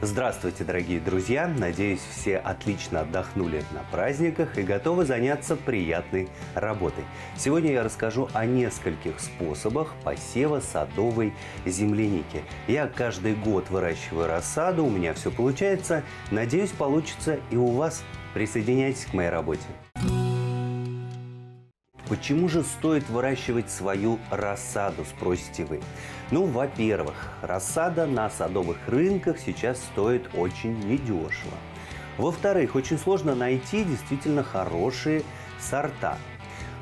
Здравствуйте, дорогие друзья! Надеюсь, все отлично отдохнули на праздниках и готовы заняться приятной работой. Сегодня я расскажу о нескольких способах посева садовой земляники. Я каждый год выращиваю рассаду, у меня все получается. Надеюсь, получится и у вас. Присоединяйтесь к моей работе. Почему же стоит выращивать свою рассаду, спросите вы? Ну, во-первых, рассада на садовых рынках сейчас стоит очень недешево. Во-вторых, очень сложно найти действительно хорошие сорта.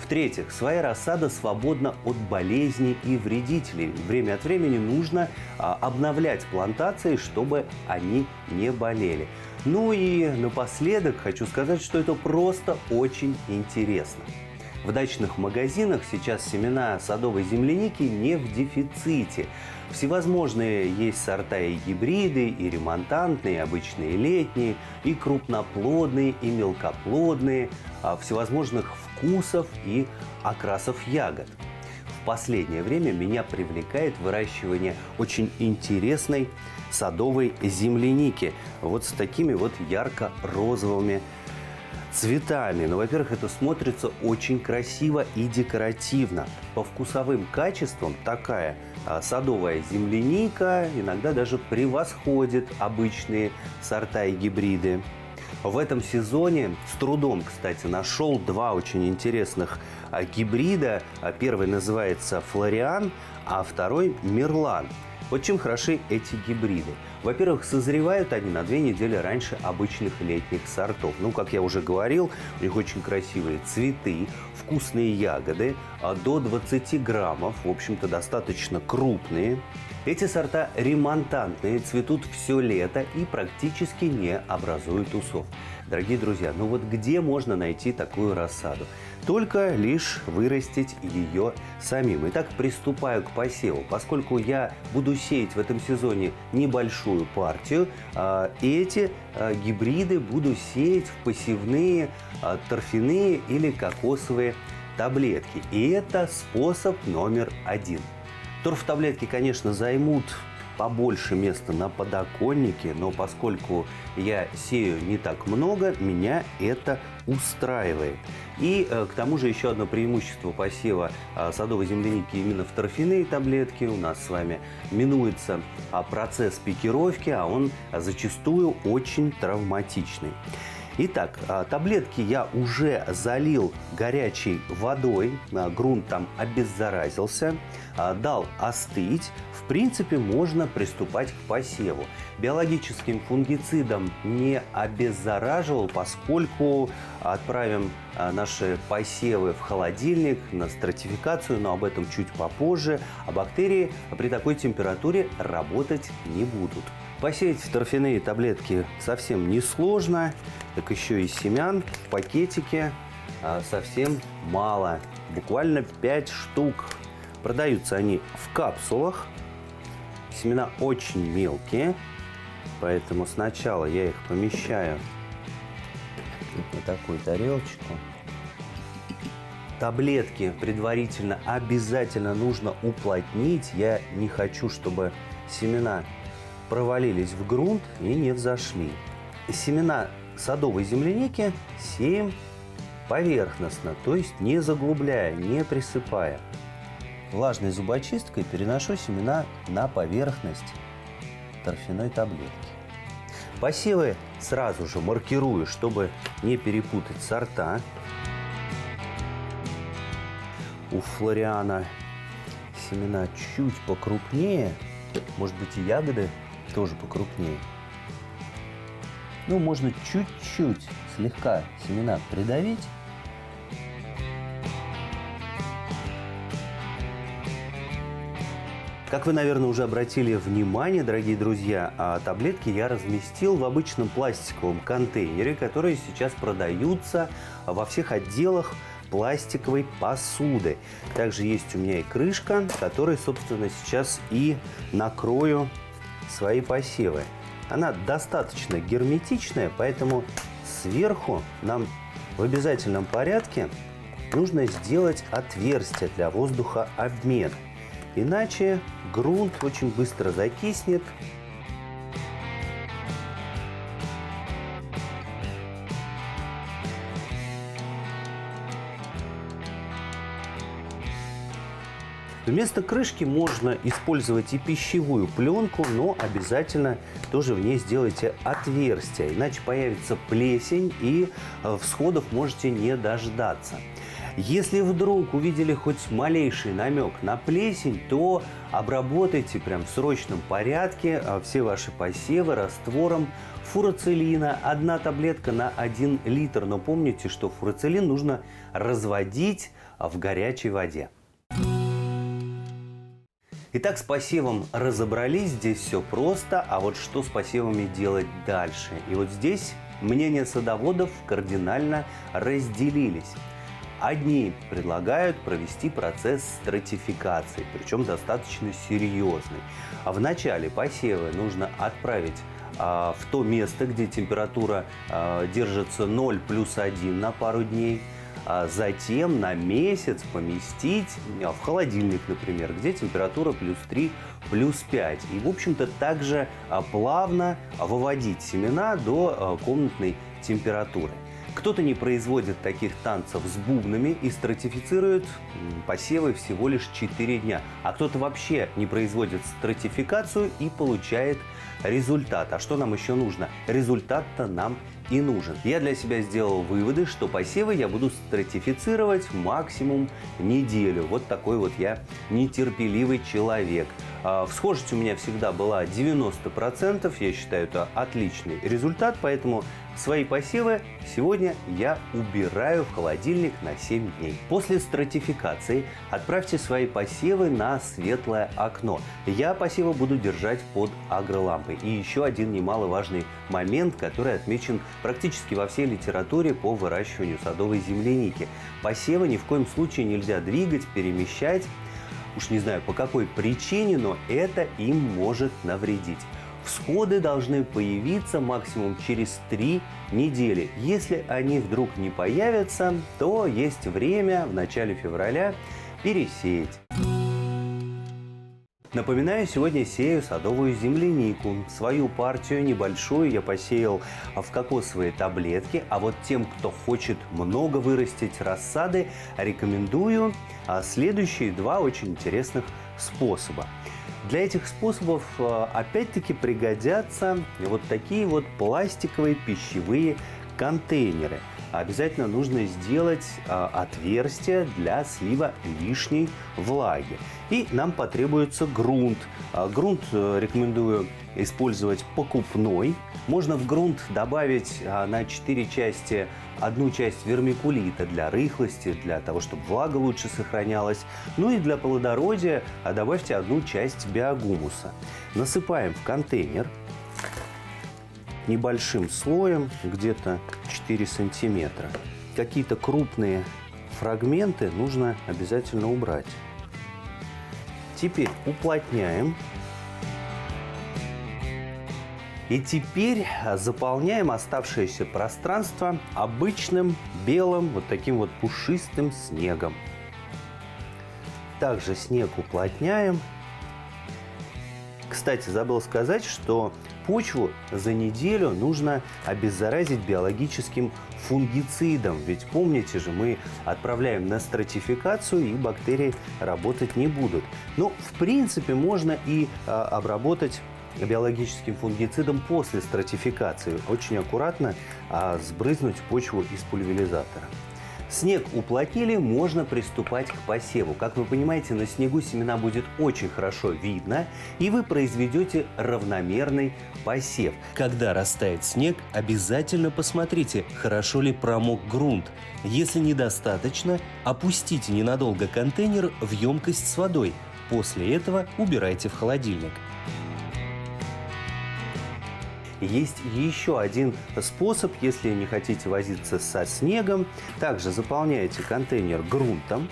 В-третьих, своя рассада свободна от болезней и вредителей. Время от времени нужно обновлять плантации, чтобы они не болели. Ну и напоследок хочу сказать, что это просто очень интересно. В дачных магазинах сейчас семена садовой земляники не в дефиците. Всевозможные есть сорта и гибриды, и ремонтантные, и обычные летние, и крупноплодные, и мелкоплодные, всевозможных вкусов и окрасов ягод. В последнее время меня привлекает выращивание очень интересной садовой земляники. Вот с такими вот ярко-розовыми цветами. Но, во-первых, это смотрится очень красиво и декоративно. По вкусовым качествам такая садовая земляника иногда даже превосходит обычные сорта и гибриды. В этом сезоне с трудом, кстати, нашел два очень интересных гибрида. Первый называется Флориан, а второй Мерлан. Вот чем хороши эти гибриды. Во-первых, созревают они на 2 недели раньше обычных летних сортов. Ну, как я уже говорил, у них очень красивые цветы, вкусные ягоды, до 20 граммов, в общем-то, достаточно крупные. Эти сорта ремонтантные, цветут все лето и практически не образуют усов. Дорогие друзья, ну вот где можно найти такую рассаду? Только лишь вырастить ее самим. Итак, приступаю к посеву. Поскольку я буду сеять в этом сезоне небольшую партию, эти гибриды буду сеять в посевные торфяные или кокосовые таблетки. И это способ номер 1. Торф-таблетки, конечно, займут побольше места на подоконнике, но поскольку я сею не так много, меня это устраивает. И к тому же еще одно преимущество посева садовой земляники именно в торфяные таблетки. У нас с вами минуется процесс пикировки, а он зачастую очень травматичный. Итак, таблетки я уже залил горячей водой, грунт там обеззаразился, дал остыть. В принципе, можно приступать к посеву. Биологическим фунгицидом не обеззараживал, поскольку отправим наши посевы в холодильник на стратификацию, но об этом чуть попозже. А бактерии при такой температуре работать не будут. Посеять торфяные таблетки совсем несложно, так еще и семян в пакетике совсем мало, буквально 5 штук. Продаются они в капсулах, семена очень мелкие, поэтому сначала я их помещаю на такую тарелочку. Таблетки предварительно обязательно нужно уплотнить, я не хочу, чтобы семена провалились в грунт и не взошли. Семена садовой земляники сеем поверхностно, то есть не заглубляя, не присыпая. Влажной зубочисткой переношу семена на поверхность торфяной таблетки. Посевы сразу же маркирую, чтобы не перепутать сорта. У Флориана семена чуть покрупнее, может быть и ягоды тоже покрупнее. Ну, можно чуть-чуть, слегка семена придавить. Как вы, наверное, уже обратили внимание, дорогие друзья, таблетки я разместил в обычном пластиковом контейнере, которые сейчас продаются во всех отделах пластиковой посуды. Также есть у меня и крышка, которой, собственно, сейчас и накрою свои посевы. Она достаточно герметичная, поэтому сверху нам в обязательном порядке нужно сделать отверстие для воздухообмена. Иначе грунт очень быстро закиснет Вместо крышки можно использовать и пищевую пленку, но обязательно тоже в ней сделайте отверстие, иначе появится плесень и всходов можете не дождаться. Если вдруг увидели хоть малейший намек на плесень, то обработайте прям в срочном порядке все ваши посевы раствором фурацилина. 1 таблетка на 1 литр. Но помните, что фурацилин нужно разводить в горячей воде. Итак, с посевом разобрались, здесь все просто, а вот что с посевами делать дальше? И вот здесь мнения садоводов кардинально разделились. Одни предлагают провести процесс стратификации, причем достаточно серьезный. А в начале посева нужно отправить в то место, где температура держится 0 плюс 1 на пару дней. Затем на месяц поместить в холодильник, например, где температура плюс 3, плюс 5. И, в общем-то, также плавно выводить семена до комнатной температуры. Кто-то не производит таких танцев с бубнами и стратифицирует посевы всего лишь 4 дня. А кто-то вообще не производит стратификацию и получает результат. А что нам еще нужно? Результат-то нам и нужен. Я для себя сделал выводы, что посевы я буду стратифицировать максимум неделю. Вот такой вот я нетерпеливый человек. Всхожесть у меня всегда была 90%. Я считаю, это отличный результат, поэтому свои посевы сегодня я убираю в холодильник на 7 дней. После стратификации отправьте свои посевы на светлое окно. Я посевы буду держать под агролампой. И еще один немаловажный момент, который отмечен практически во всей литературе по выращиванию садовой земляники. Посевы ни в коем случае нельзя двигать, перемещать. Уж не знаю по какой причине, но это им может навредить. Всходы должны появиться максимум через 3 недели. Если они вдруг не появятся, то есть время в начале февраля пересеять. Напоминаю, сегодня сею садовую землянику. Свою партию небольшую я посеял в кокосовые таблетки, а вот тем, кто хочет много вырастить рассады, рекомендую следующие 2 очень интересных способа. Для этих способов опять-таки пригодятся вот такие вот пластиковые пищевые контейнеры. Обязательно нужно сделать отверстие для слива лишней влаги. И нам потребуется грунт. Грунт рекомендую использовать покупной. Можно в грунт добавить на 4 части 1 часть вермикулита для рыхлости, для того, чтобы влага лучше сохранялась. Ну и для плодородия добавьте 1 часть биогумуса. Насыпаем в контейнер небольшим слоем, где-то 4 сантиметра. Какие-то крупные фрагменты нужно обязательно убрать. Теперь уплотняем. И теперь заполняем оставшееся пространство обычным белым вот таким вот пушистым снегом. Также снег уплотняем. Кстати, забыл сказать, что почву за неделю нужно обеззаразить биологическим фунгицидом. Ведь помните же, мы отправляем на стратификацию, и бактерии работать не будут. Но в принципе можно и обработать биологическим фунгицидом после стратификации. Очень аккуратно сбрызнуть почву из пульверизатора. Снег уплотнили, можно приступать к посеву. Как вы понимаете, на снегу семена будет очень хорошо видно, и вы произведете равномерный посев. Когда растает снег, обязательно посмотрите, хорошо ли промок грунт. Если недостаточно, опустите ненадолго контейнер в емкость с водой. После этого убирайте в холодильник. Есть еще один способ, если не хотите возиться со снегом. Также заполняете контейнер грунтом.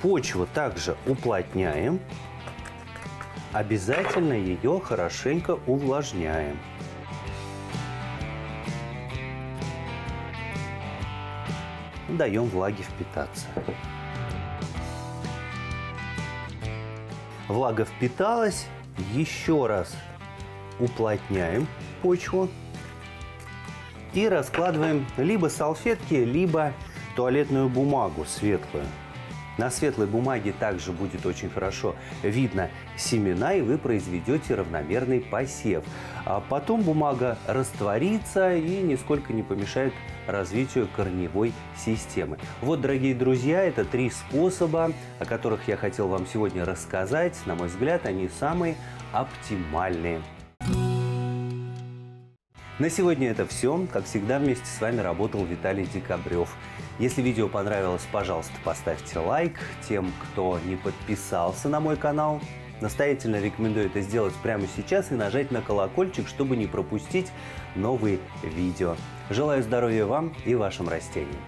Почву также уплотняем. Обязательно ее хорошенько увлажняем. Даем влаге впитаться. Влага впиталась. Еще раз уплотняем почву и раскладываем либо салфетки, либо туалетную бумагу светлую. На светлой бумаге также будет очень хорошо видно семена, и вы произведете равномерный посев. А потом бумага растворится и нисколько не помешает развитию корневой системы. Вот, дорогие друзья, это 3 способа, о которых я хотел вам сегодня рассказать. На мой взгляд, они самые оптимальные. На сегодня это все. Как всегда, вместе с вами работал Виталий Декабрев. Если видео понравилось, пожалуйста, поставьте лайк. Тем, кто не подписался на мой канал, настоятельно рекомендую это сделать прямо сейчас и нажать на колокольчик, чтобы не пропустить новые видео. Желаю здоровья вам и вашим растениям.